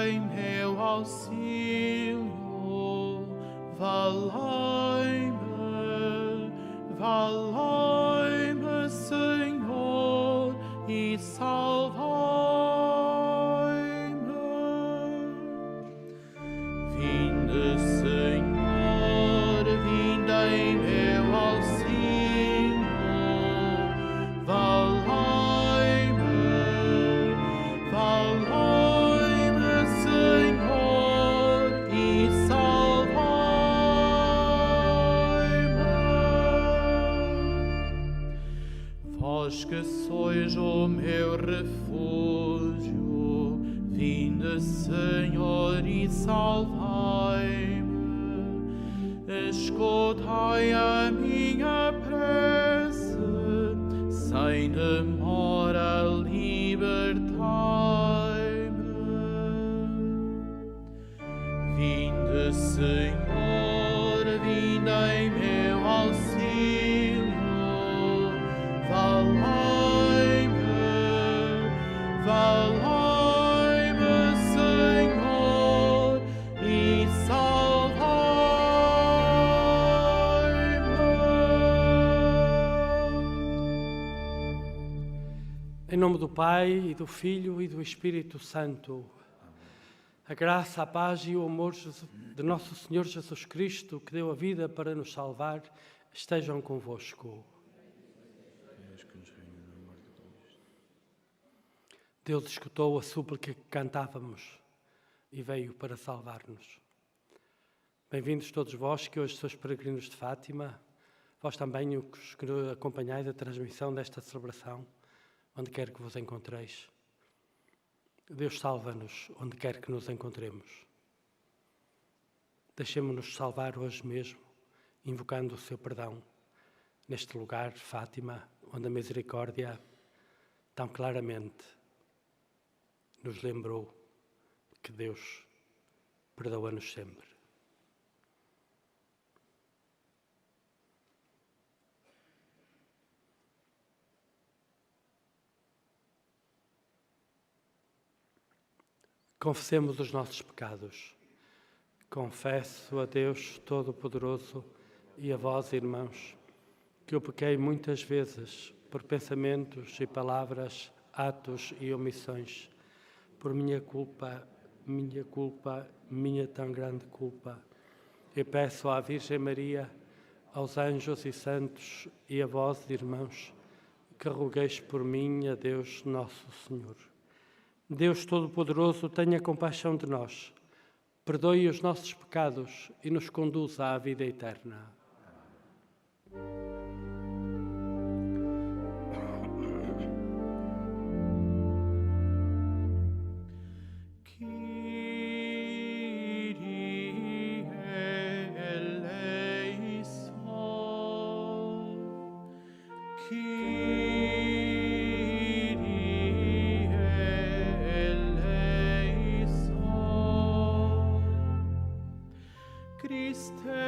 em meu auxílio, valei-me, Senhor, e salvai-me. Vinde, Senhor, vinde em meu auxílio, valei-me, Senhor, e salvai-me. Vós que sois o meu refúgio, vinde, Senhor, e salvai-me. Escutai a minha prece, sem demora libertai-me. Vinde, Senhor, vinde em meu auxílio, valei-me, Senhor, e salvai-me. Em nome do Pai, e do Filho, e do Espírito Santo. A graça, a paz e o amor de nosso Senhor Jesus Cristo, que deu a vida para nos salvar, estejam convosco. Deus escutou a súplica que cantávamos e veio para salvar-nos. Bem-vindos todos vós que hoje sois peregrinos de Fátima, vós também os que acompanhais a transmissão desta celebração, onde quer que vos encontreis. Deus salva-nos onde quer que nos encontremos. Deixemo-nos salvar hoje mesmo, invocando o seu perdão, neste lugar, Fátima, onde a misericórdia tão claramente nos lembrou que Deus perdoa-nos sempre. Confessemos os nossos pecados. Confesso a Deus Todo-Poderoso e a vós, irmãos, que eu pequei muitas vezes por pensamentos e palavras, atos e omissões, por minha tão grande culpa. Eu peço à Virgem Maria, aos anjos e santos e a vós, irmãos, que rogueis por mim a Deus Nosso Senhor. Deus Todo-Poderoso, tenha compaixão de nós, perdoe os nossos pecados e nos conduza à vida eterna. Christe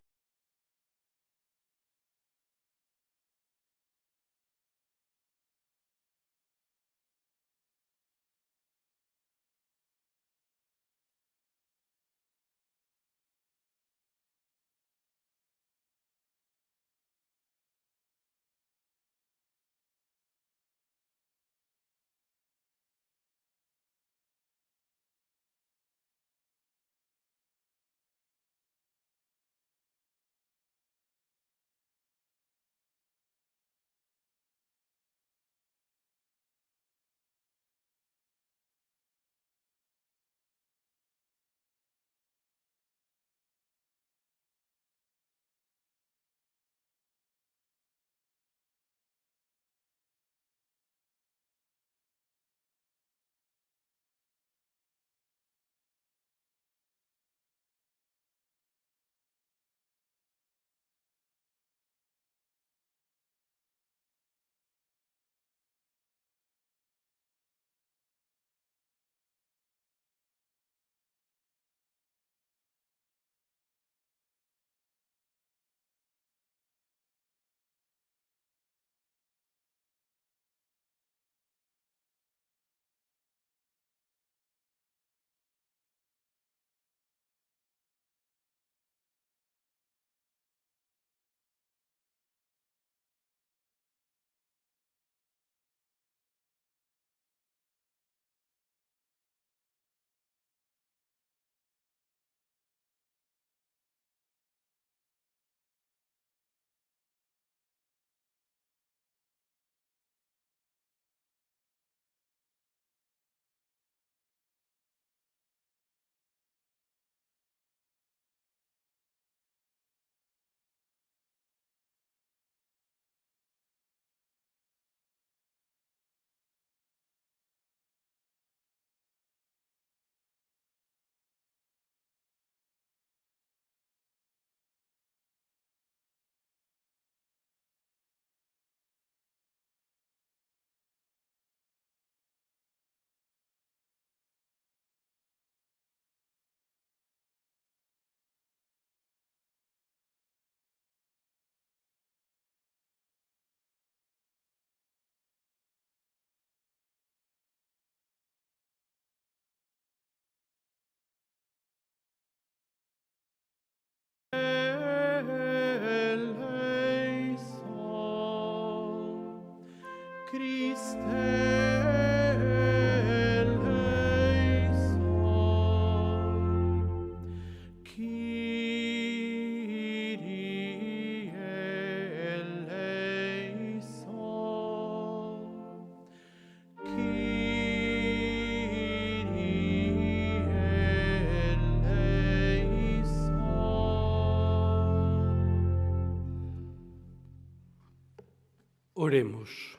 Oremos.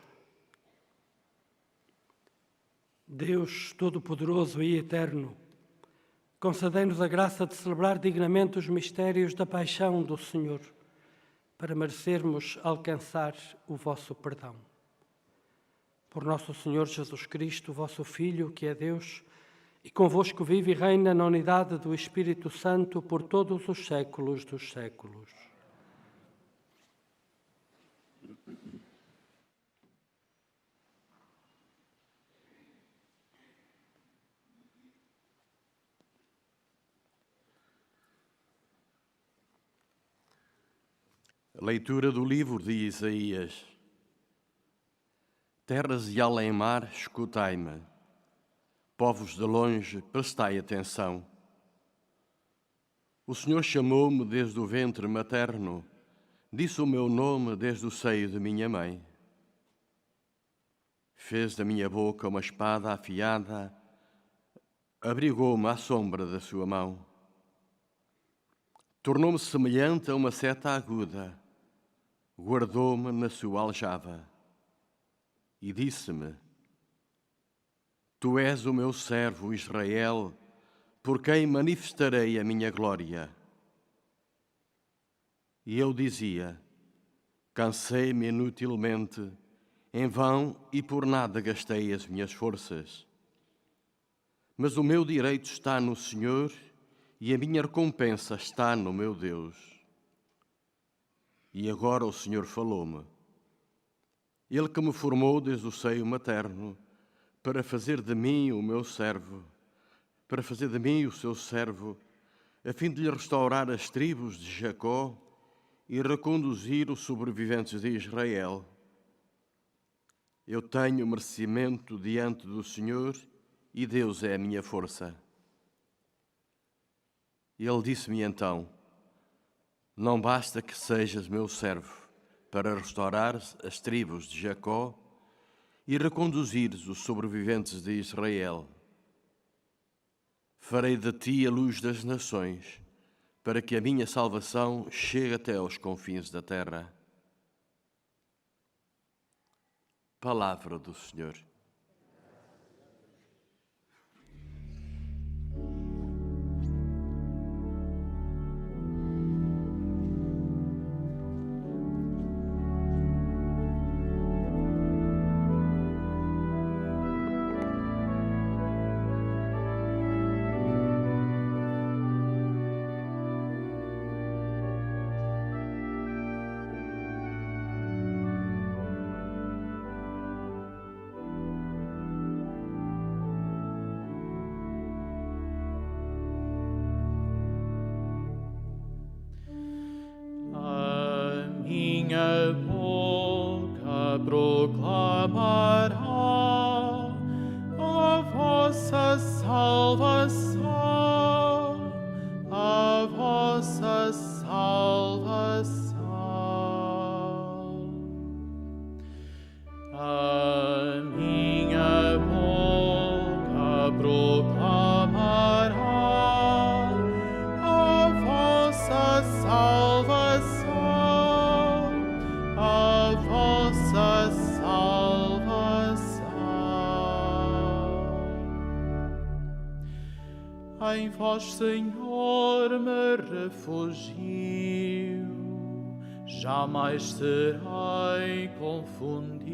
Deus Todo-Poderoso e Eterno, concedei-nos a graça de celebrar dignamente os mistérios da paixão do Senhor, para merecermos alcançar o vosso perdão. Por nosso Senhor Jesus Cristo, vosso Filho, que é Deus, e convosco vive e reina na unidade do Espírito Santo por todos os séculos dos séculos. Leitura do livro de Isaías. Terras e além-mar, escutai-me. Povos de longe, prestai atenção. O Senhor chamou-me desde o ventre materno, disse o meu nome desde o seio de minha mãe. Fez da minha boca uma espada afiada, abrigou-me à sombra da sua mão. Tornou-me semelhante a uma seta aguda, guardou-me na sua aljava e disse-me: Tu és o meu servo Israel, por quem manifestarei a minha glória. E eu dizia: Cansei-me inutilmente, em vão e por nada gastei as minhas forças. Mas o meu direito está no Senhor e a minha recompensa está no meu Deus. E agora o Senhor falou-me. Ele que me formou desde o seio materno, para fazer de mim o meu servo, para fazer de mim o seu servo, a fim de lhe restaurar as tribos de Jacó e reconduzir os sobreviventes de Israel. Eu tenho merecimento diante do Senhor e Deus é a minha força. E ele disse-me então: Não basta que sejas meu servo para restaurares as tribos de Jacó e reconduzires os sobreviventes de Israel. Farei de ti a luz das nações, para que a minha salvação chegue até aos confins da terra. Palavra do Senhor. Minha boca proclamará a vossa salvação, a vossa salvação. A minha boca proclamará a vossa salvação. A vossa salvação. Em vós, Senhor, me refugio, jamais serei confundido.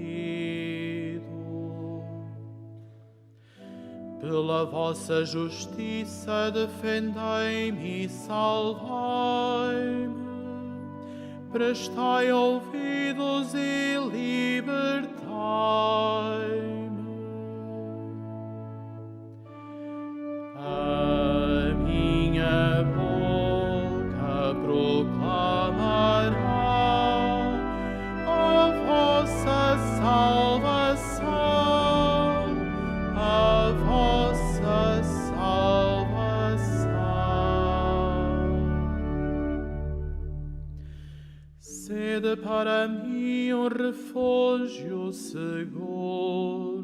Pela vossa justiça defendei-me e salvai-me. Prestai ouvidos e libertai-me. A minha boca proclamará a vossa salvação. Sede para mim refúgio seguro,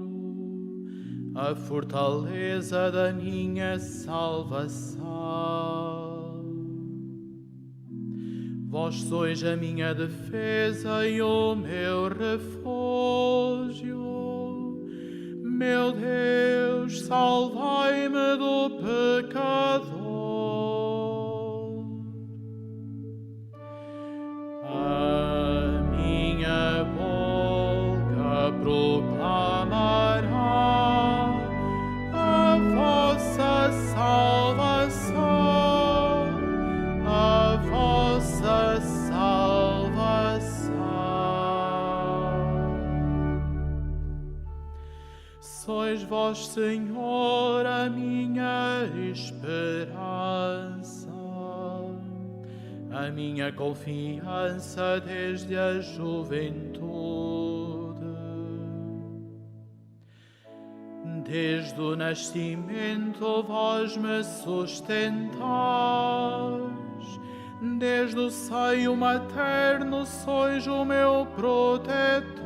a fortaleza da minha salvação. Vós sois a minha defesa e o meu refúgio. Meu Deus, salvai-me do pecador. A minha boca proclamará a vossa salvação, a vossa salvação. Sois vós, Senhor, a minha esperança, a minha confiança desde a juventude. Desde o nascimento vós me sustentais, desde o seio materno sois o meu protetor.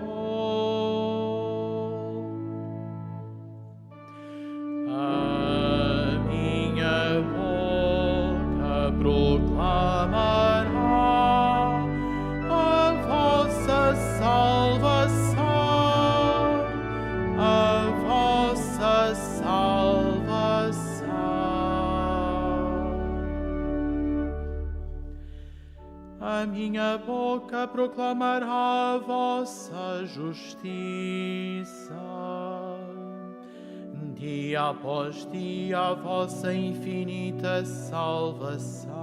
A minha boca proclamará a vossa salvação, a vossa salvação. A minha boca proclamará a vossa justiça, dia após dia a vossa infinita salvação.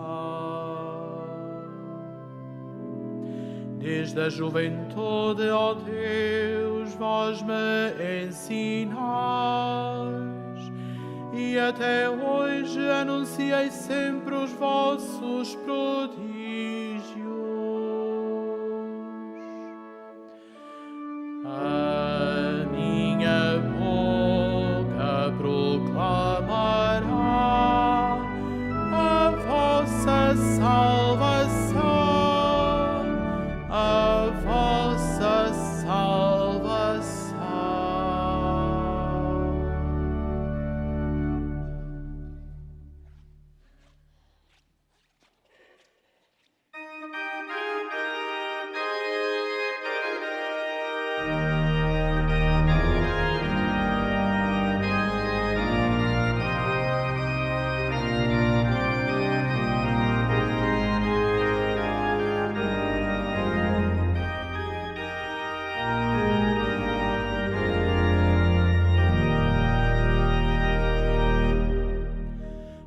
Desde a juventude, ó Deus, vós me ensinais, e até hoje anunciei sempre os vossos prodígios. A minha boca proclamará a vossa salvação, a vossa salvação.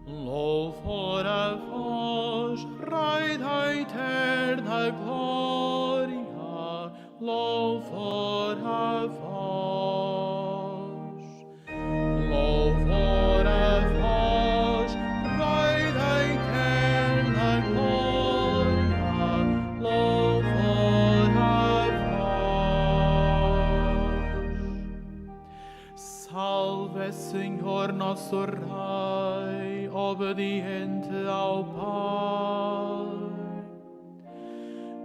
Louvor a vós, Rei da eterna glória, louvor a vós. Louvor a vós, Rei da eterna glória, louvor a vós. Salve, Senhor, nosso Rei, obediente ao Pai,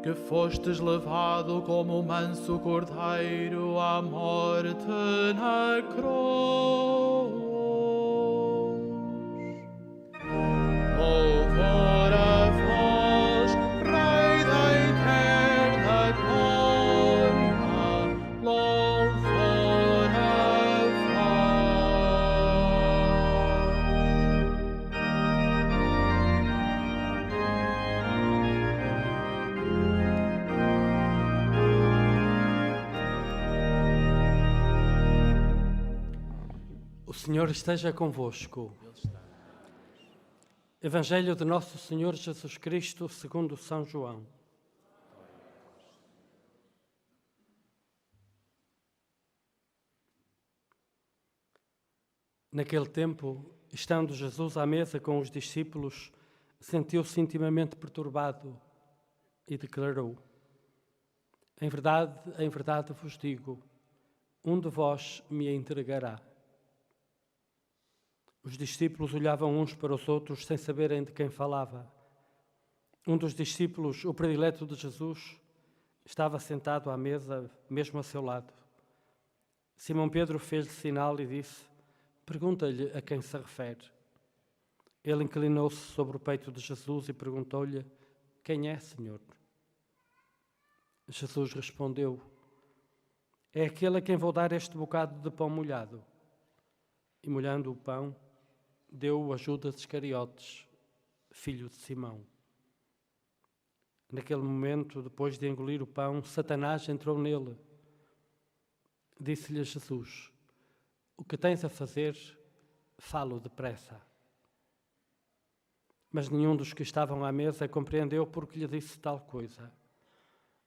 que fostes levado como manso cordeiro à morte na cruz. Louvor a vós, Rei da eterna glória, louvor a O Senhor esteja convosco. Evangelho de Nosso Senhor Jesus Cristo segundo São João. Naquele tempo, estando Jesus à mesa com os discípulos, sentiu-se intimamente perturbado e declarou: em verdade vos digo, um de vós me entregará. Os discípulos olhavam uns para os outros sem saberem de quem falava. Um dos discípulos, o predileto de Jesus, Estava sentado à mesa, mesmo a seu lado. Simão Pedro fez-lhe sinal e disse: pergunta-lhe a quem se refere. Ele inclinou-se sobre o peito de Jesus e perguntou-lhe: quem é, Senhor? Jesus respondeu: é aquele a quem vou dar este bocado de pão molhado. E molhando o pão, deu-o a Judas Iscariotes, filho de Simão. Naquele momento, depois de engolir o pão, Satanás entrou nele. Disse-lhe Jesus: o que tens a fazer, fala-o depressa. Mas nenhum dos que estavam à mesa compreendeu porque lhe disse tal coisa.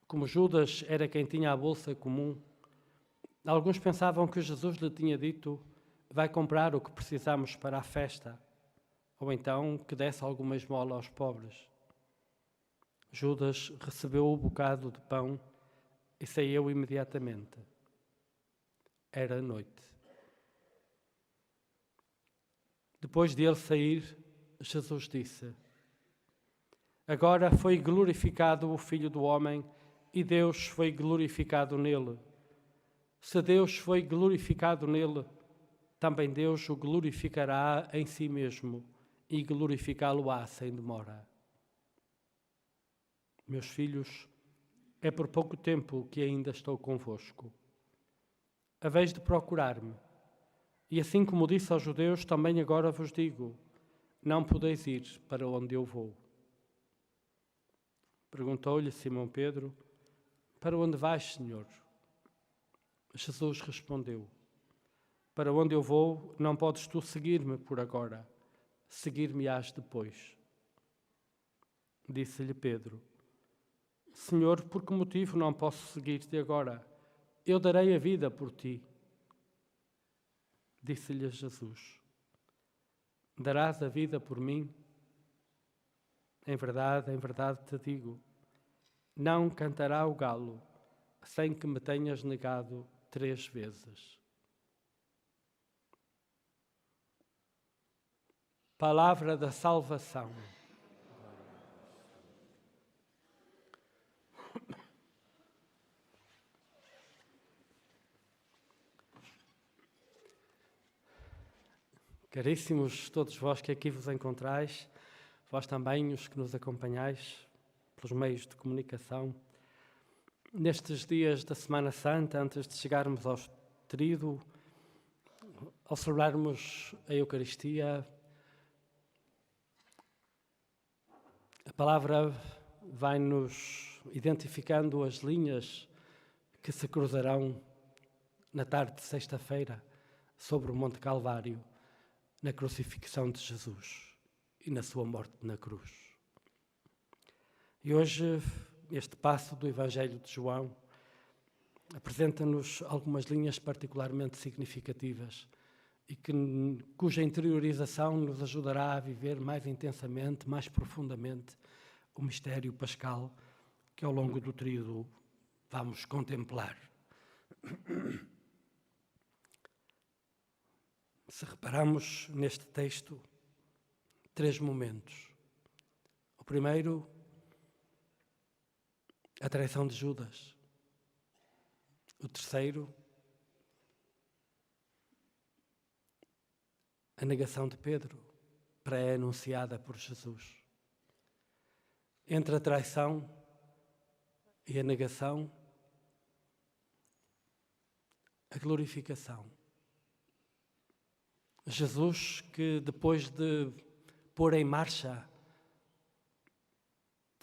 Como Judas era quem tinha a bolsa comum, alguns pensavam que Jesus lhe tinha dito: vai comprar o que precisamos para a festa, ou então que desse alguma esmola aos pobres. Judas recebeu o bocado de pão e saiu imediatamente. Era noite. Depois de ele sair, Jesus disse: agora foi glorificado o Filho do Homem e Deus foi glorificado nele. Se Deus foi glorificado nele, também Deus o glorificará em si mesmo e glorificá-lo-á sem demora. Meus filhos, é por pouco tempo que ainda estou convosco. Haveis de procurar-me, e assim como disse aos judeus, também agora vos digo: não podeis ir para onde eu vou. Perguntou-lhe Simão Pedro: para onde vais, Senhor? Jesus respondeu: para onde eu vou, não podes tu seguir-me por agora, seguir-me-ás depois. Disse-lhe Pedro: Senhor, por que motivo não posso seguir-te agora? Eu darei a vida por ti. Disse-lhe Jesus: darás a vida por mim? Em verdade te digo, não cantará o galo sem que me tenhas negado 3 vezes. Palavra da salvação. Caríssimos todos vós que aqui vos encontrais, vós também os que nos acompanhais pelos meios de comunicação, nestes dias da Semana Santa, antes de chegarmos ao Tríduo, ao celebrarmos a Eucaristia, a palavra vai-nos identificando as linhas que se cruzarão na tarde de sexta-feira sobre o Monte Calvário, na crucifixão de Jesus e na sua morte na cruz. E hoje, este passo do Evangelho de João apresenta-nos algumas linhas particularmente significativas e cuja interiorização nos ajudará a viver mais intensamente, mais profundamente, o mistério pascal que ao longo do tríduo vamos contemplar. Se reparamos neste texto, 3 momentos. O primeiro, a traição de Judas. O terceiro, a negação de Pedro, pré-anunciada por Jesus. Entre a traição e a negação, a glorificação. Jesus, que depois de pôr em marcha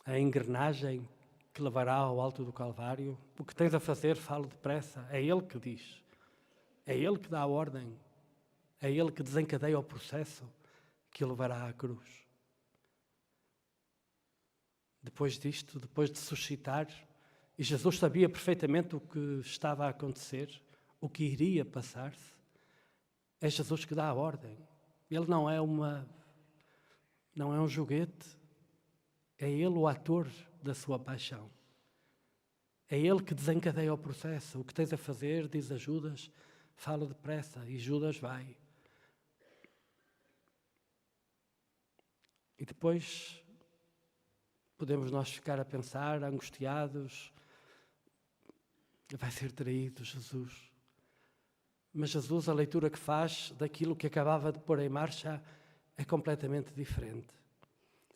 a engrenagem que levará ao alto do Calvário, o que tens a fazer, fala depressa. É Ele que diz, é Ele que dá a ordem, é Ele que desencadeia o processo que o levará à cruz. Depois disto, depois de suscitar, e Jesus sabia perfeitamente o que estava a acontecer, o que iria passar-se, é Jesus que dá a ordem. Ele não é um joguete. É Ele o ator da sua paixão. É Ele que desencadeia o processo. O que tens a fazer, diz a Judas, fala depressa. E Judas vai. E depois podemos nós ficar a pensar, angustiados, vai ser traído, Jesus. Mas Jesus, a leitura que faz daquilo que acabava de pôr em marcha é completamente diferente.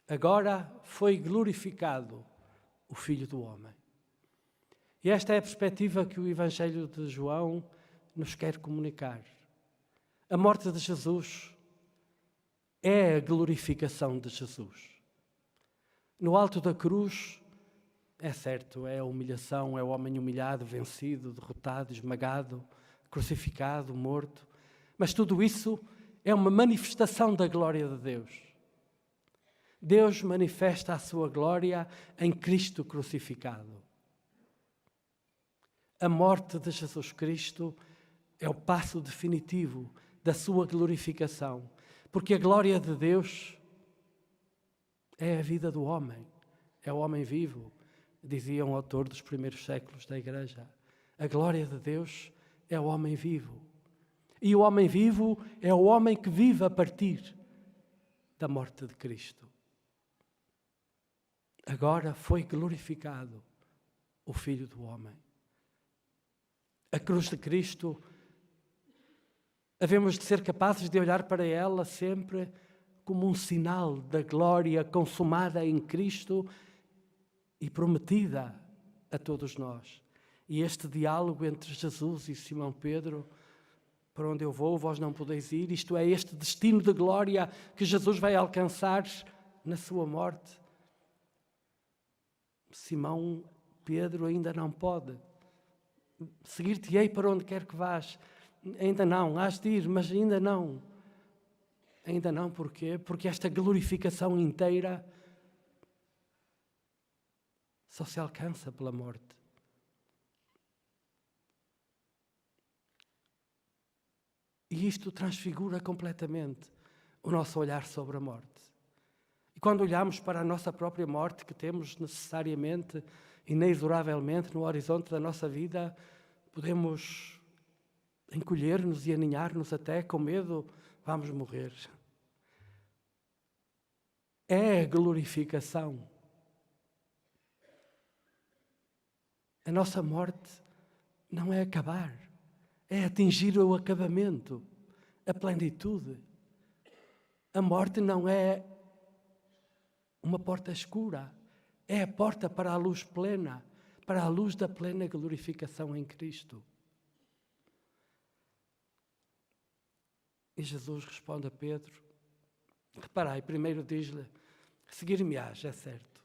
Agora foi glorificado o Filho do Homem. E esta é a perspectiva que o Evangelho de João nos quer comunicar. A morte de Jesus é a glorificação de Jesus. No alto da cruz, é certo, é a humilhação, é o homem humilhado, vencido, derrotado, esmagado, crucificado, morto. Mas tudo isso é uma manifestação da glória de Deus. Deus manifesta a sua glória em Cristo crucificado. A morte de Jesus Cristo é o passo definitivo da sua glorificação, porque a glória de Deus é a vida do homem, é o homem vivo, dizia um autor dos primeiros séculos da Igreja. A glória de Deus é o homem vivo. E o homem vivo é o homem que vive a partir da morte de Cristo. Agora foi glorificado o Filho do Homem. A cruz de Cristo, havemos de ser capazes de olhar para ela sempre como um sinal da glória consumada em Cristo e prometida a todos nós. E este diálogo entre Jesus e Simão Pedro, para onde eu vou, vós não podeis ir, isto é, este destino de glória que Jesus vai alcançar na sua morte. Simão Pedro ainda não pode. Seguir-te-ei para onde quer que vás. Ainda não, hás de ir, mas ainda não. Ainda não, porquê? Porque esta glorificação inteira só se alcança pela morte. E isto transfigura completamente o nosso olhar sobre a morte. E quando olhamos para a nossa própria morte, que temos necessariamente, inexoravelmente, no horizonte da nossa vida, podemos encolher-nos e aninhar-nos até com medo, vamos morrer. É a glorificação. A nossa morte não é acabar, é atingir o acabamento, a plenitude. A morte não é uma porta escura, é a porta para a luz plena, para a luz da plena glorificação em Cristo. E Jesus responde a Pedro, reparai, primeiro diz-lhe, seguir-me-ás, é certo,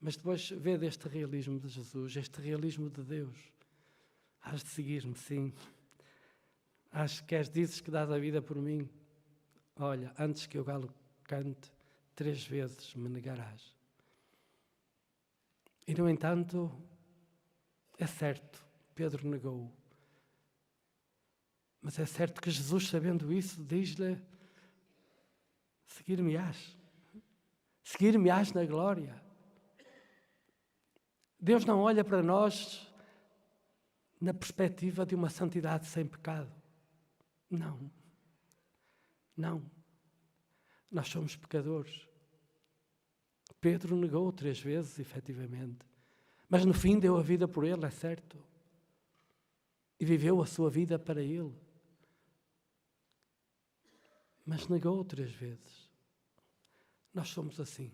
mas depois vê deste realismo de Jesus, este realismo de Deus. Hás de seguir-me, sim. Dizes que dás a vida por mim. Olha, antes que o galo cante, 3 vezes me negarás. E, no entanto, é certo, Pedro negou. Mas é certo que Jesus, sabendo isso, diz-lhe, seguir-me-ás. Seguir-me-ás na glória. Deus não olha para nós na perspectiva de uma santidade sem pecado. Não. Não. Nós somos pecadores. Pedro negou 3 vezes, efetivamente. Mas no fim deu a vida por ele, é certo. E viveu a sua vida para ele. Mas negou 3 vezes. Nós somos assim.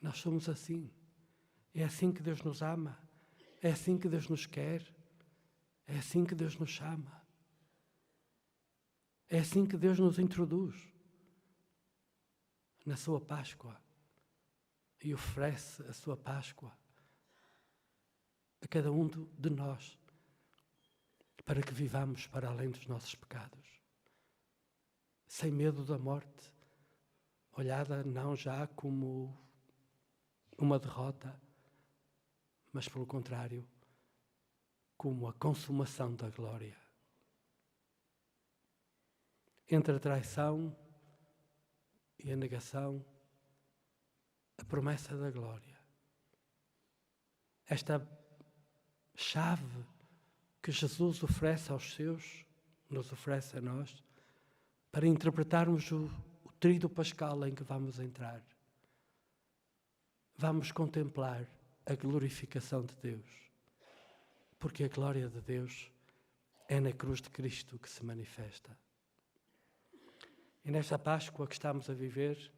Nós somos assim. É assim que Deus nos ama. É assim que Deus nos quer. É assim que Deus nos chama. É assim que Deus nos introduz na sua Páscoa e oferece a sua Páscoa a cada um de nós para que vivamos para além dos nossos pecados, sem medo da morte, olhada não já como uma derrota, mas pelo contrário, como a consumação da glória. Entre a traição e a negação, a promessa da glória. Esta chave que Jesus oferece aos seus, nos oferece a nós, para interpretarmos o tríduo pascal em que vamos entrar. Vamos contemplar a glorificação de Deus, porque a glória de Deus é na cruz de Cristo que se manifesta. E nesta Páscoa que estamos a viver,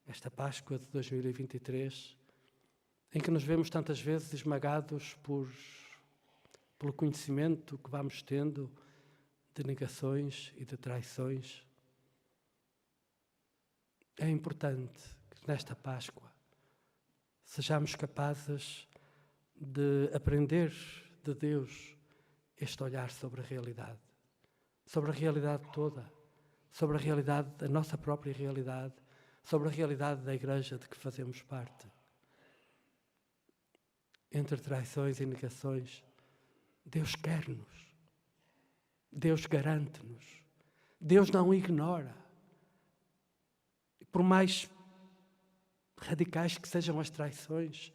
esta Páscoa de 2023, em que nos vemos tantas vezes esmagados pelo conhecimento que vamos tendo de negações e de traições, é importante que nesta Páscoa sejamos capazes de aprender de Deus este olhar sobre a realidade toda, sobre a realidade da nossa própria realidade, sobre a realidade da Igreja de que fazemos parte. Entre traições e negações, Deus quer-nos, Deus garante-nos, Deus não ignora. Por mais radicais que sejam as traições,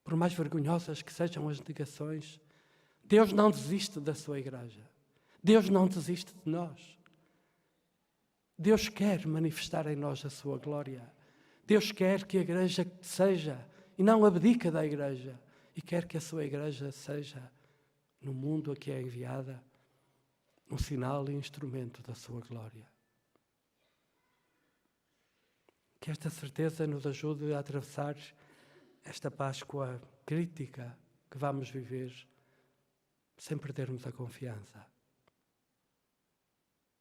por mais vergonhosas que sejam as negações, Deus não desiste da sua Igreja. Deus não desiste de nós. Deus quer manifestar em nós a sua glória. Deus quer que a Igreja seja, e não abdica da Igreja, e quer que a sua Igreja seja, no mundo a que é enviada, um sinal e instrumento da sua glória. Que esta certeza nos ajude a atravessar esta Páscoa crítica que vamos viver sem perdermos a confiança.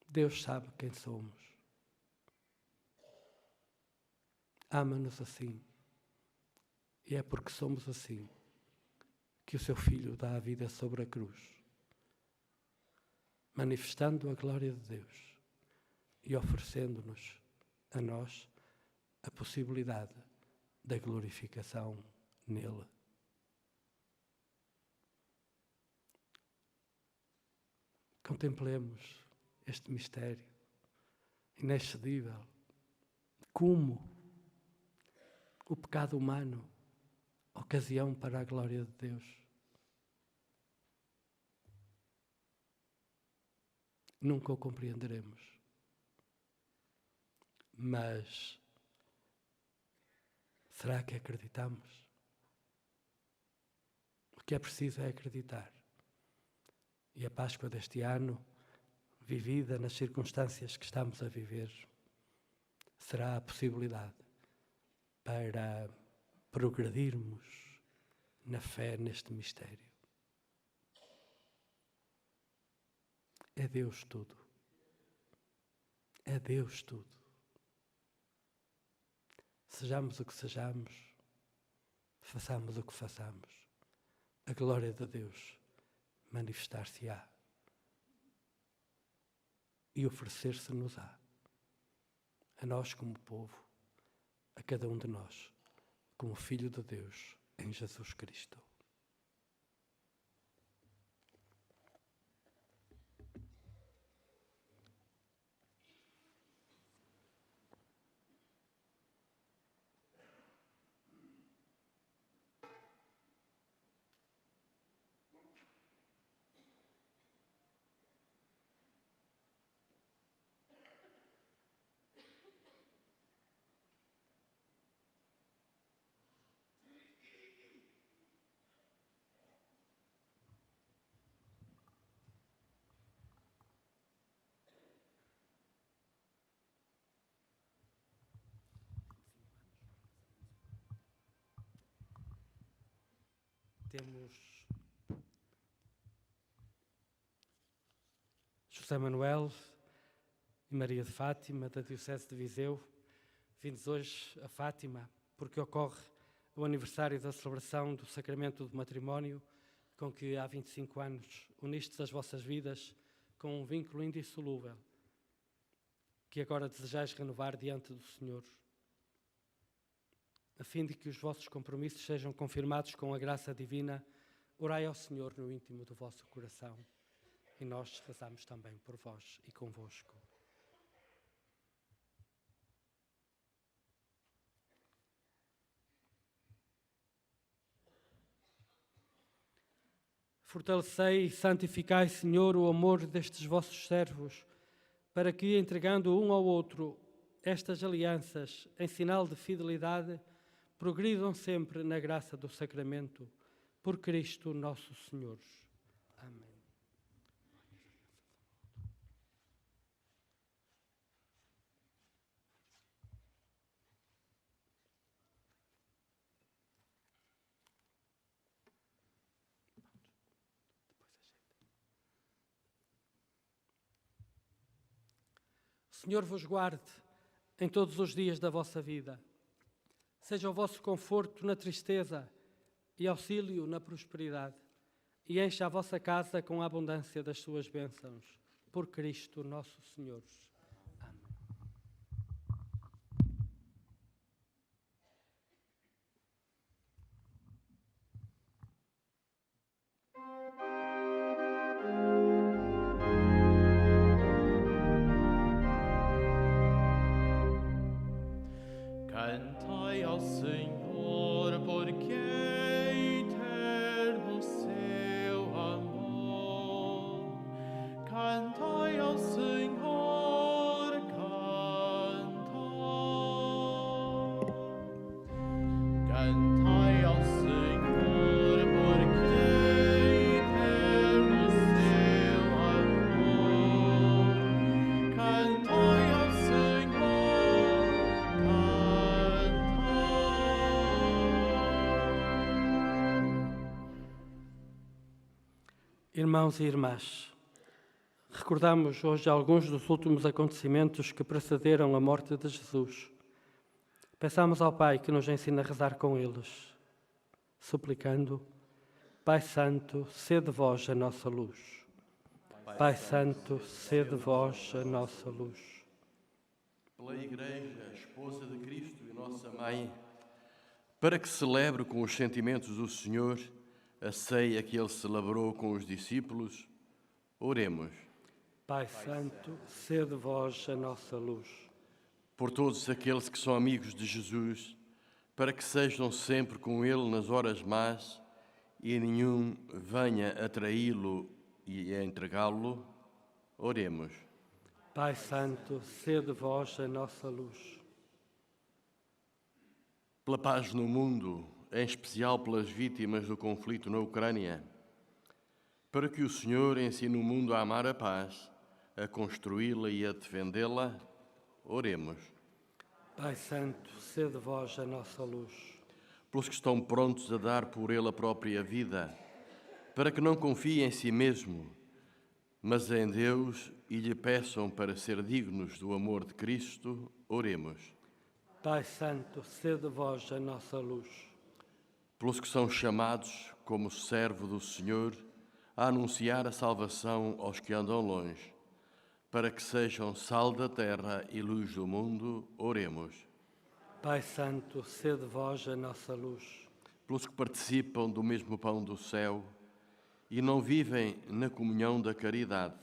Deus sabe quem somos. Ama-nos assim. E é porque somos assim que o seu Filho dá a vida sobre a cruz, manifestando a glória de Deus e oferecendo-nos a nós a possibilidade da glorificação nele. Contemplemos este mistério inexcedível, como o pecado humano, ocasião para a glória de Deus. Nunca o compreenderemos, mas será que acreditamos? O que é preciso é acreditar. E a Páscoa deste ano, vivida nas circunstâncias que estamos a viver, será a possibilidade para progredirmos na fé neste mistério. É Deus tudo. É Deus tudo. Sejamos o que sejamos, façamos o que façamos, a glória de Deus manifestar-se-á e oferecer-se-nos-á, a nós como povo, a cada um de nós, como Filho de Deus em Jesus Cristo. Temos José Manuel e Maria de Fátima, da Diocese de Viseu, vindos hoje a Fátima, porque ocorre o aniversário da celebração do Sacramento do Matrimónio, com que há 25 anos unistes as vossas vidas com um vínculo indissolúvel, que agora desejais renovar diante do Senhor, a fim de que os vossos compromissos sejam confirmados com a graça divina. Orai ao Senhor no íntimo do vosso coração, e nós rezamos também por vós e convosco. Fortalecei e santificai, Senhor, o amor destes vossos servos, para que, entregando um ao outro estas alianças, em sinal de fidelidade, progridam sempre na graça do sacramento, por Cristo nosso Senhor. Amém. O Senhor vos guarde em todos os dias da vossa vida. Seja o vosso conforto na tristeza e auxílio na prosperidade. E encha a vossa casa com a abundância das suas bênçãos. Por Cristo nosso Senhor. Amém. Cantai ao Senhor, porque é eterno o seu amor. Cantai ao Senhor, cantai. Cantai ao Senhor, porque é eterno o seu amor. Cantai ao Senhor, Irmãos e irmãs, recordamos hoje alguns dos últimos acontecimentos que precederam a morte de Jesus. Peçamos ao Pai que nos ensine a rezar com eles, suplicando: Pai Santo, sede vós a nossa luz. Pai Santo, sede vós a nossa luz. Pela Igreja, esposa de Cristo e nossa Mãe, para que celebre com os sentimentos do Senhor a ceia que Ele celebrou com os discípulos, oremos. Pai Santo, sede vós a nossa luz. Por todos aqueles que são amigos de Jesus, para que sejam sempre com Ele nas horas más e nenhum venha a traí-lo e a entregá-lo, oremos. Pai Santo, sede vós a nossa luz. Pela paz no mundo, em especial pelas vítimas do conflito na Ucrânia, para que o Senhor ensine o mundo a amar a paz, a construí-la e a defendê-la, oremos. Pai Santo, sede vós a nossa luz. Pelos que estão prontos a dar por Ele a própria vida, para que não confiem em si mesmo, mas em Deus e lhe peçam para ser dignos do amor de Cristo, oremos. Pai Santo, sede vós a nossa luz. Pelos que são chamados, como servo do Senhor, a anunciar a salvação aos que andam longe, para que sejam sal da terra e luz do mundo, oremos. Pai Santo, sede vós a nossa luz. Pelos que participam do mesmo pão do céu e não vivem na comunhão da caridade,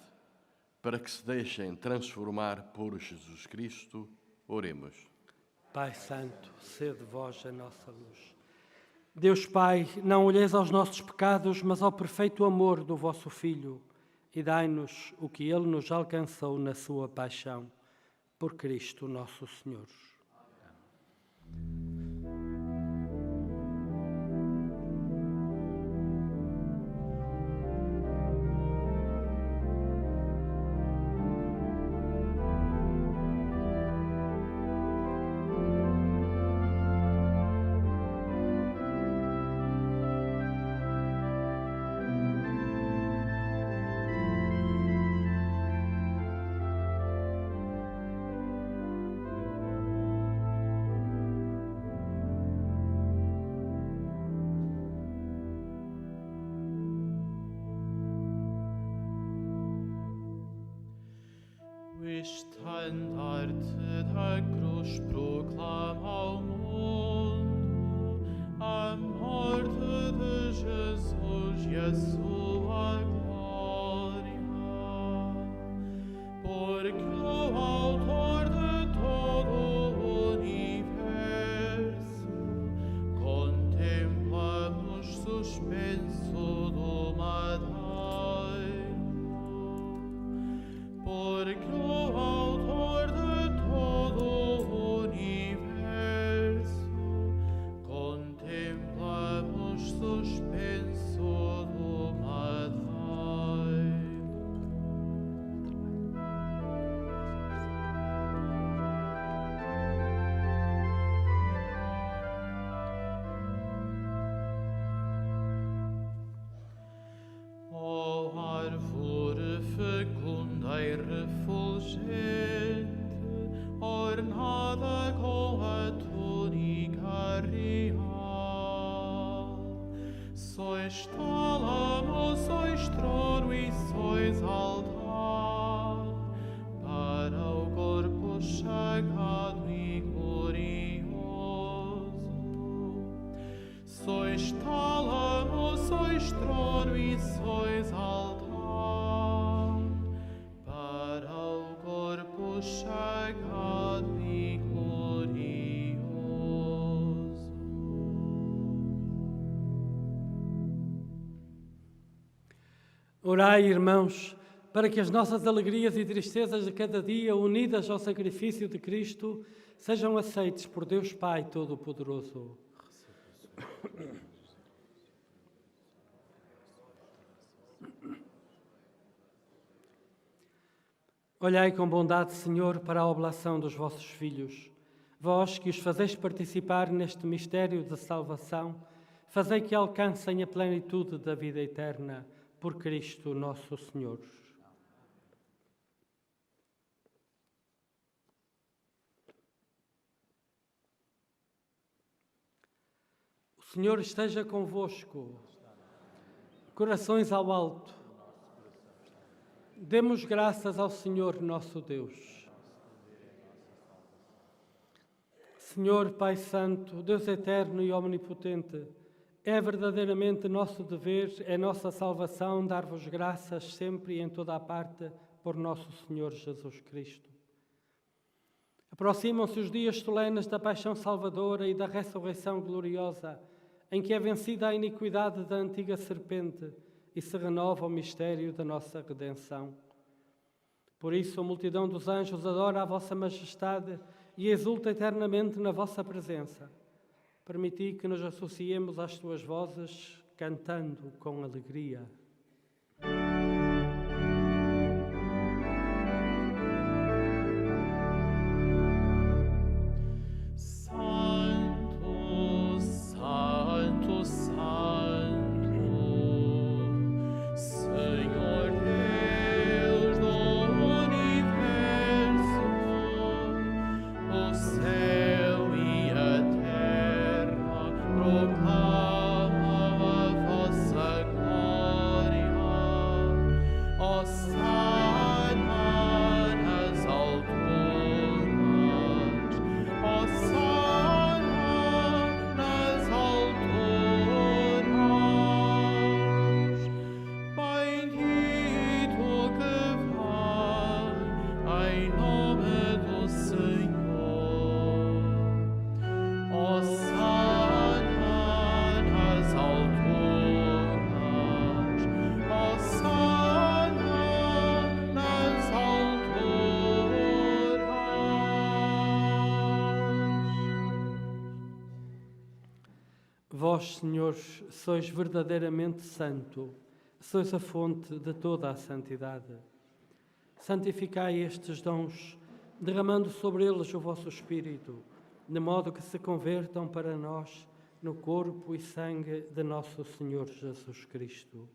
para que se deixem transformar por Jesus Cristo, oremos. Pai Santo, sede vós a nossa luz. Deus Pai, não olheis aos nossos pecados, mas ao perfeito amor do vosso Filho, e dai-nos o que Ele nos alcançou na sua paixão, por Cristo nosso Senhor. O estandarte da cruz proclama ao mundo a morte de Jesus e a sua glória. Porque o autor de todo o universo contemplamos suspenso do madeiro. Porque o autor de todo refulgente, ornada com a túnica real. Sois tálamo, sois trono e sois altar, para o corpo chegado e glorioso. Sois tálamo, sois trono e sois altar, para o corpo chegado e glorioso. Orai, irmãos, para que as nossas alegrias e tristezas de cada dia, unidas ao sacrifício de Cristo, sejam aceites por Deus Pai Todo-Poderoso. Olhai com bondade, Senhor, para a oblação dos vossos filhos. Vós que os fazeis participar neste mistério de salvação, fazei que alcancem a plenitude da vida eterna, por Cristo nosso Senhor. O Senhor esteja convosco. Corações ao alto. Demos graças ao Senhor nosso Deus. Senhor Pai Santo, Deus eterno e omnipotente, é verdadeiramente nosso dever, é nossa salvação dar-vos graças sempre e em toda a parte por nosso Senhor Jesus Cristo. Aproximam-se os dias solenes da paixão salvadora e da ressurreição gloriosa, em que é vencida a iniquidade da antiga serpente e se renova o mistério da nossa redenção. Por isso, a multidão dos anjos adora a vossa majestade e exulta eternamente na vossa presença. Permiti que nos associemos às tuas vozes, cantando com alegria. Santo, Santo, Santo, Senhor Deus do universo, o céu e a terra proclamam a vossa glória. Hosana nas alturas, Hosana nas alturas. Bendito que vem em nome do Senhor. Hosana nas alturas, Hosana nas alturas. Vós, Senhor, sois verdadeiramente santo, sois a fonte de toda a santidade. Santificai estes dons, derramando sobre eles o vosso Espírito, de modo que se convertam para nós no corpo e sangue de nosso Senhor Jesus Cristo.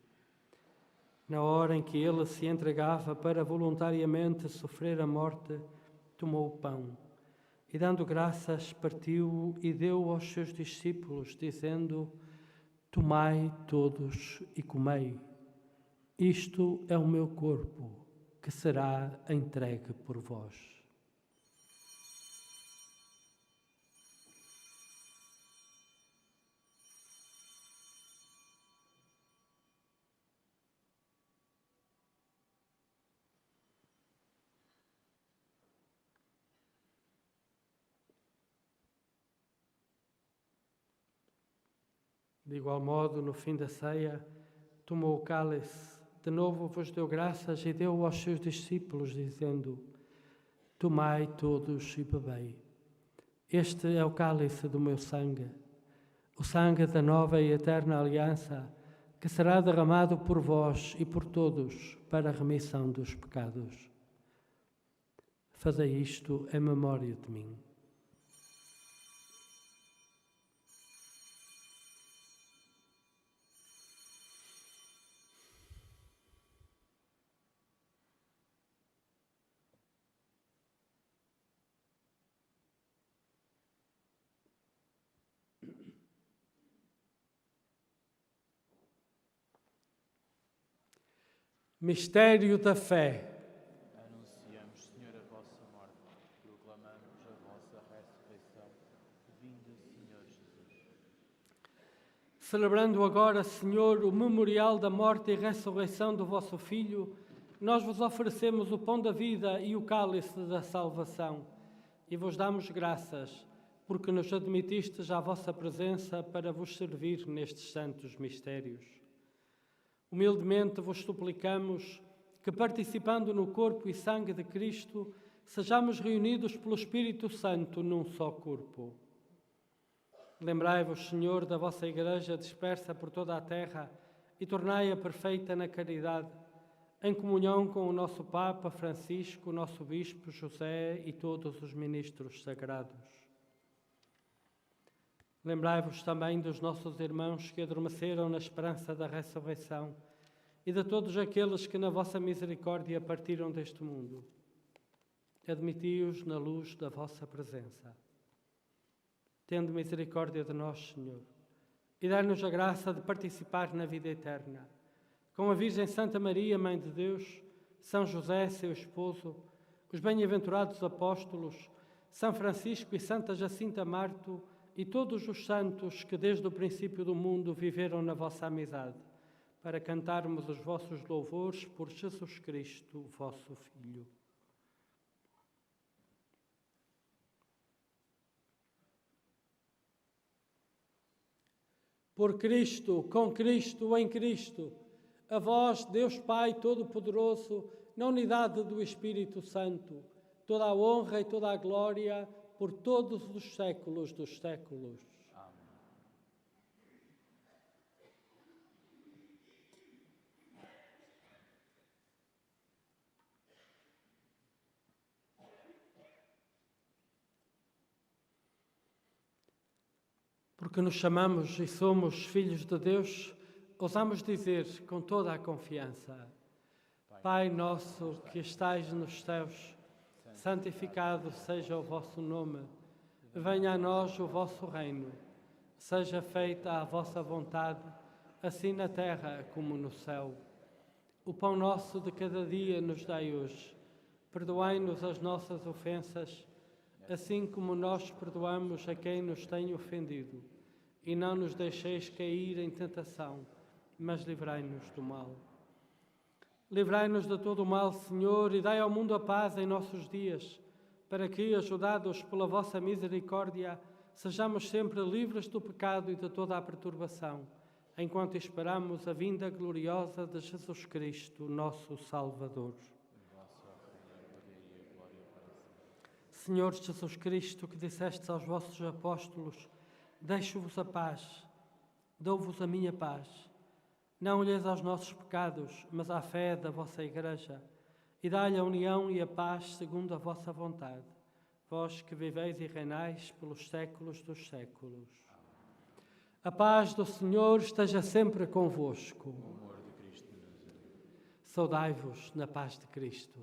Na hora em que ele se entregava para voluntariamente sofrer a morte, tomou o pão e, dando graças, partiu-o e deu aos seus discípulos, dizendo: Tomai todos e comei. Isto é o meu corpo, que será entregue por vós. De igual modo, no fim da ceia, tomou o cálice, de novo vos deu graças e deu aos seus discípulos, dizendo: Tomai todos e bebei. Este é o cálice do meu sangue, o sangue da nova e eterna aliança, que será derramado por vós e por todos para a remissão dos pecados. Fazei isto em memória de mim. Mistério da fé. Anunciamos, Senhor, a vossa morte, proclamamos a vossa ressurreição. Vinde, Senhor Jesus. Celebrando agora, Senhor, o memorial da morte e ressurreição do vosso Filho, nós vos oferecemos o pão da vida e o cálice da salvação e vos damos graças, porque nos admitistes à vossa presença para vos servir nestes santos mistérios. Humildemente vos suplicamos que, participando no corpo e sangue de Cristo, sejamos reunidos pelo Espírito Santo num só corpo. Lembrai-vos, Senhor, da vossa Igreja dispersa por toda a terra e tornai-a perfeita na caridade, em comunhão com o nosso Papa Francisco, o nosso Bispo José e todos os ministros sagrados. Lembrai-vos também dos nossos irmãos que adormeceram na esperança da ressurreição e de todos aqueles que na vossa misericórdia partiram deste mundo. Admiti-os na luz da vossa presença. Tende misericórdia de nós, Senhor, e dai-nos a graça de participar na vida eterna. Com a Virgem Santa Maria, Mãe de Deus, São José, seu esposo, os bem-aventurados apóstolos, São Francisco e Santa Jacinta Marto, e todos os santos que desde o princípio do mundo viveram na vossa amizade, para cantarmos os vossos louvores por Jesus Cristo, vosso Filho. Por Cristo, com Cristo, em Cristo, a vós, Deus Pai Todo-Poderoso, na unidade do Espírito Santo, toda a honra e toda a glória, por todos os séculos dos séculos. Amém. Porque nos chamamos e somos filhos de Deus, ousamos dizer com toda a confiança: Pai nosso que estais nos céus, santificado seja o vosso nome. Venha a nós o vosso reino. Seja feita a vossa vontade, assim na terra como no céu. O pão nosso de cada dia nos dai hoje. Perdoai-nos as nossas ofensas, assim como nós perdoamos a quem nos tem ofendido. E não nos deixeis cair em tentação, mas livrai-nos do mal. Livrai-nos de todo o mal, Senhor, e dai ao mundo a paz em nossos dias, para que, ajudados pela vossa misericórdia, sejamos sempre livres do pecado e de toda a perturbação, enquanto esperamos a vinda gloriosa de Jesus Cristo, nosso Salvador. Senhor Jesus Cristo, que dissestes aos vossos apóstolos: deixo-vos a paz, dou-vos a minha paz. Não olheis aos nossos pecados, mas à fé da vossa Igreja, e dai-lhe a união e a paz segundo a vossa vontade, vós que viveis e reinais pelos séculos dos séculos. A paz do Senhor esteja sempre convosco. Saudai-vos na paz de Cristo.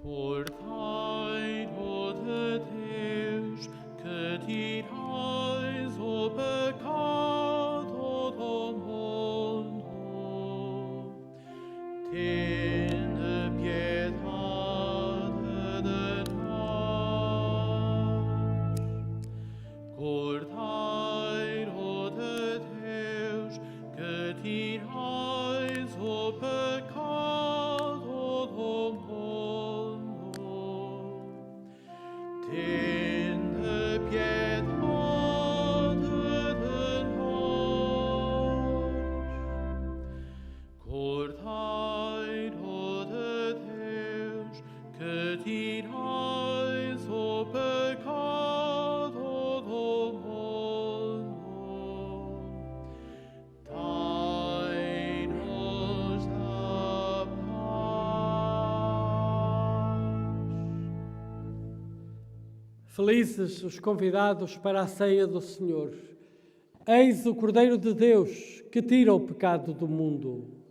Cordeiro de Deus, que tirais o pecado do mundo, tende piedade de nós. Cordeiro de Deus, que tirais o pecado do mundo, tende piedade de nós. Cordeiro de Deus, que tirais o pecado do mundo, dai-nos a paz. Felizes os convidados para a ceia do Senhor. Eis o Cordeiro de Deus que tira o pecado do mundo.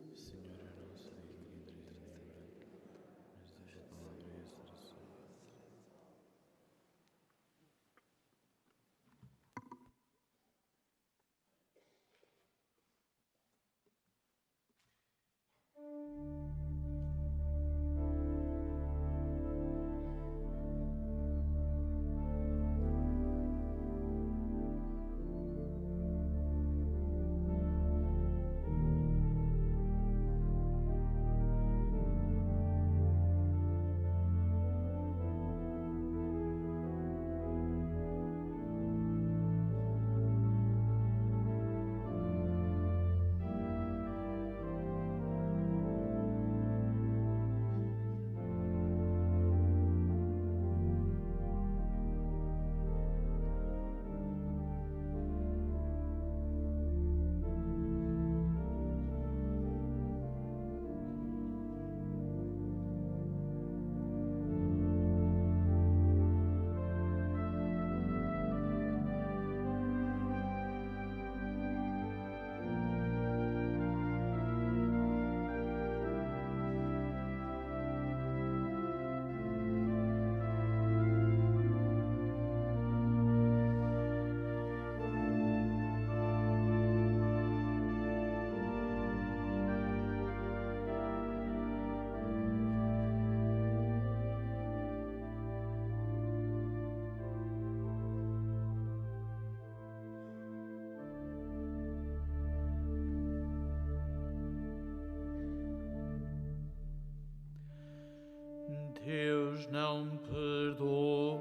não perdoou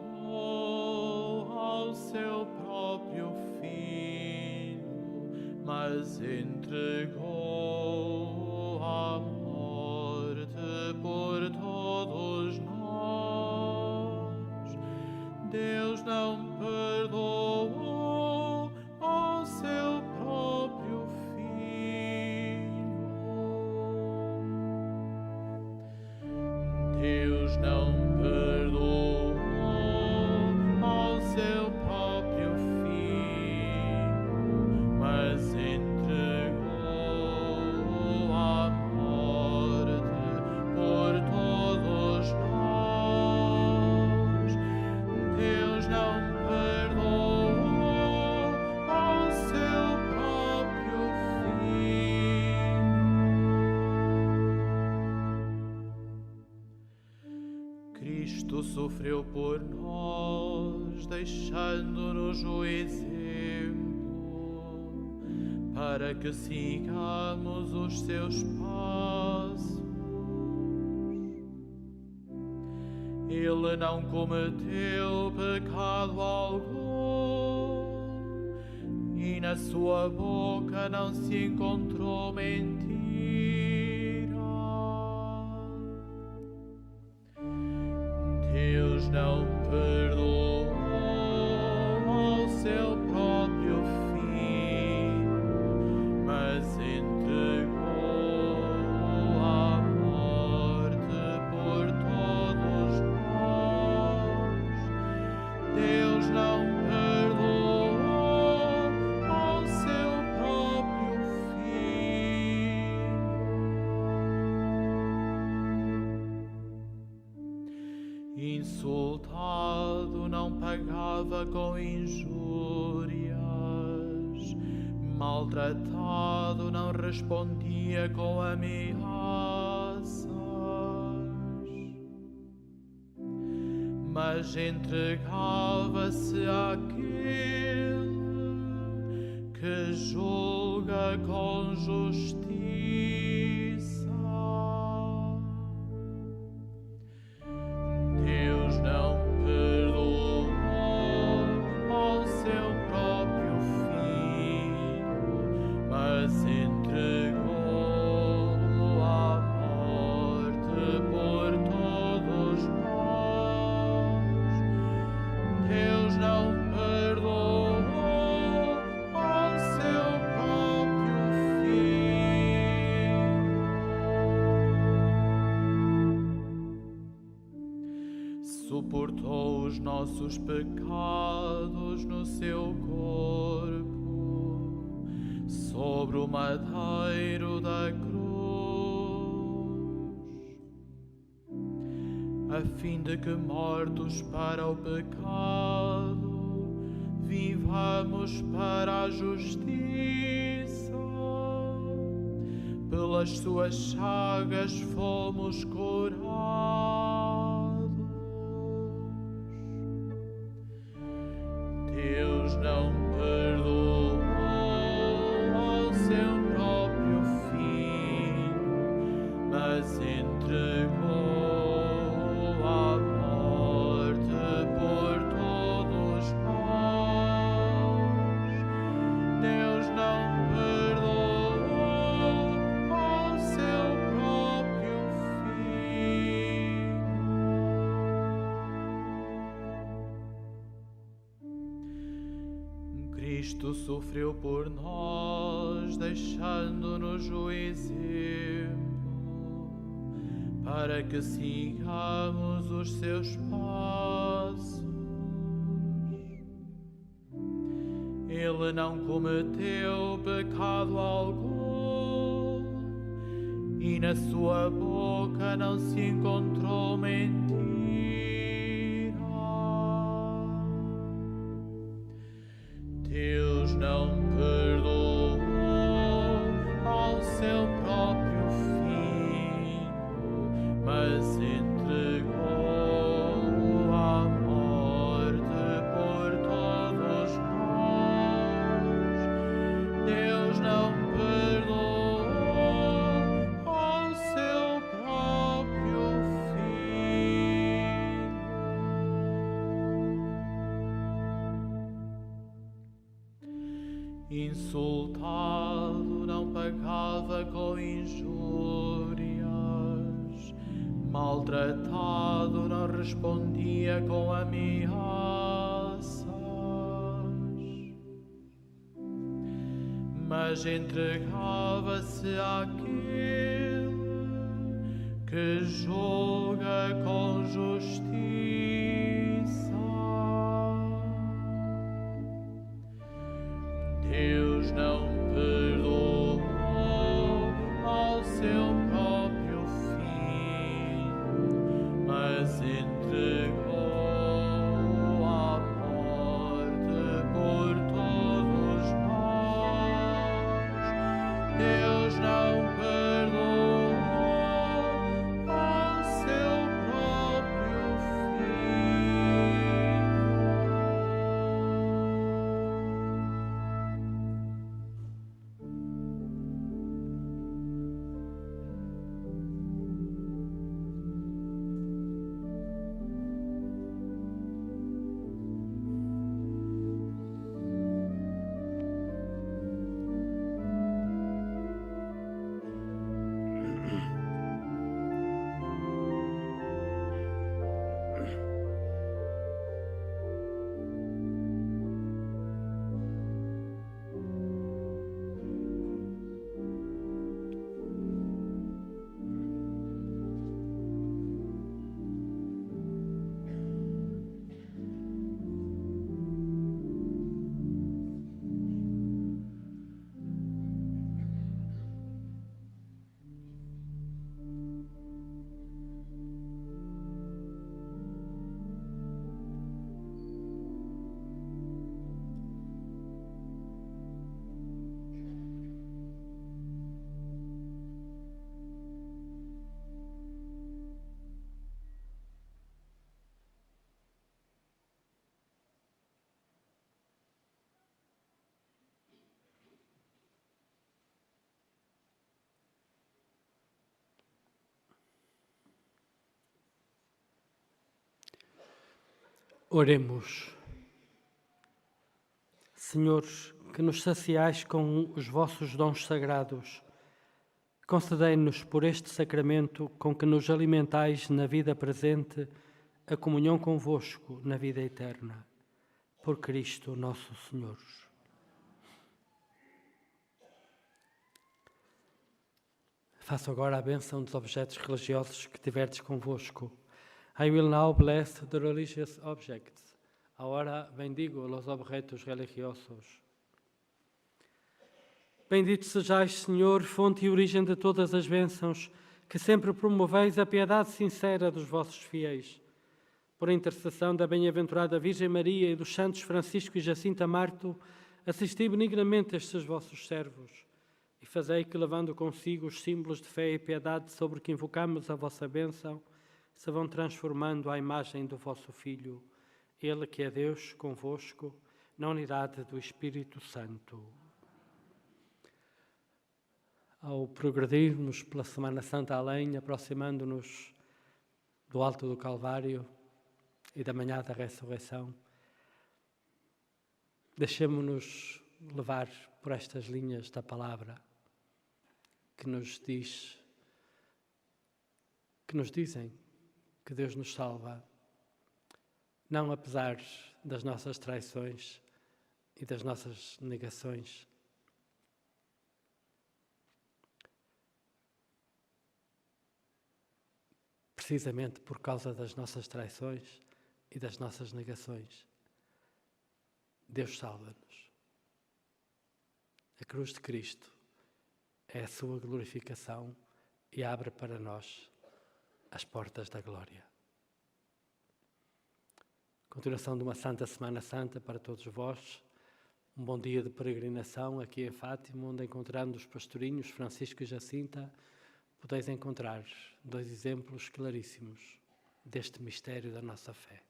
ao seu próprio Filho, mas entregou à morte por todos nós. Deus não perdoou ao seu próprio Filho. Deus não perdoou ao seu próprio Filho, mas entregou à morte por todos nós. Deus não perdoou ao seu próprio Filho. Cristo sofreu por nós, deixando-nos o exemplo, para que sigamos os seus passos. Ele não cometeu pecado algum, e na sua boca não se encontrou mentira. Deus não perdoou ao seu próprio Filho, mas entregou à morte por todos nós. Deus não perdoou ao seu próprio Filho. Insultado, não pagava com injúrias, maltratado, não respondia com ameaças, mas entregava-se àquele que julga com justiça. Deus não perdoou ao seu próprio Filho, mas entregou à morte por todos nós. Deus não perdoou ao seu próprio Filho. Suportou os nossos pecados no seu corpo, sobre o madeiro da cruz, a fim de que, mortos para o pecado, vivamos para a justiça. Pelas suas chagas fomos curados. Deus não perdoou ao seu próprio Filho, mas entregou à morte por todos nós. Deus não perdoou ao seu próprio Filho. Cristo sofreu por nós, deixando-nos o exemplo, para que sigamos os seus passos. Ele não cometeu pecado algum, e na sua boca não se encontrou mentira. Deus não perdoou ao seu próprio Filho, mas entregou à morte por todos nós. Deus não perdoou ao seu próprio Filho. Insultado não pagava com injúrias, maltratado não respondia com ameaças, mas entregava-se àquele que julga com justiça. Deus não perdoou ao seu próprio filho, mas entregou à morte por todos nós. Deus não perdoou ao seu próprio filho. Oremos. Senhor, que nos saciais com os vossos dons sagrados, concedei-nos por este sacramento com que nos alimentais na vida presente a comunhão convosco na vida eterna. Por Cristo nosso Senhor. Faço agora a bênção dos objetos religiosos que tiverdes convosco. I will now bless the religious objects. Ahora bendigo los objetos religiosos. Bendito sejais, Senhor, fonte e origem de todas as bênçãos, que sempre promoveis a piedade sincera dos vossos fiéis. Por intercessão da bem-aventurada Virgem Maria e dos santos Francisco e Jacinta Marto, assisti benignamente estes vossos servos e fazei que, levando consigo os símbolos de fé e piedade sobre que invocamos a vossa bênção, se vão transformando à imagem do vosso Filho, Ele que é Deus convosco, na unidade do Espírito Santo. Ao progredirmos pela Semana Santa além, aproximando-nos do Alto do Calvário e da manhã da ressurreição, deixemo-nos levar por estas linhas da palavra que nos dizem que Deus nos salva, não apesar das nossas traições e das nossas negações, precisamente por causa das nossas traições e das nossas negações. Deus salva-nos. A cruz de Cristo é a sua glorificação e abre para nós as portas da glória. Continuação de uma Santa Semana Santa para todos vós. Um bom dia de peregrinação aqui em Fátima, onde, encontrando os pastorinhos Francisco e Jacinta, podeis encontrar dois exemplos claríssimos deste mistério da nossa fé.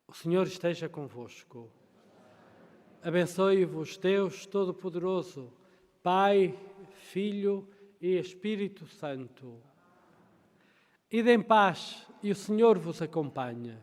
O Senhor esteja convosco. Abençoe-vos Deus Todo-Poderoso, Pai, Filho e Espírito Santo. Ide em paz e o Senhor vos acompanhe.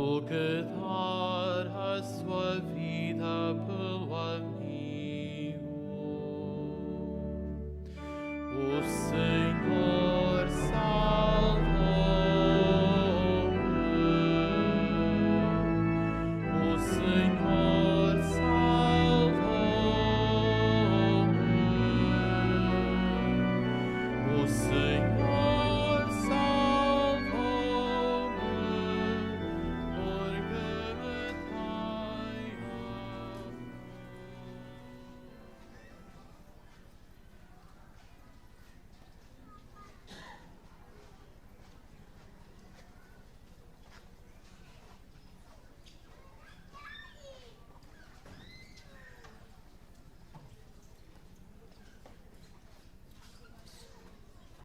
o que dar a sua vida por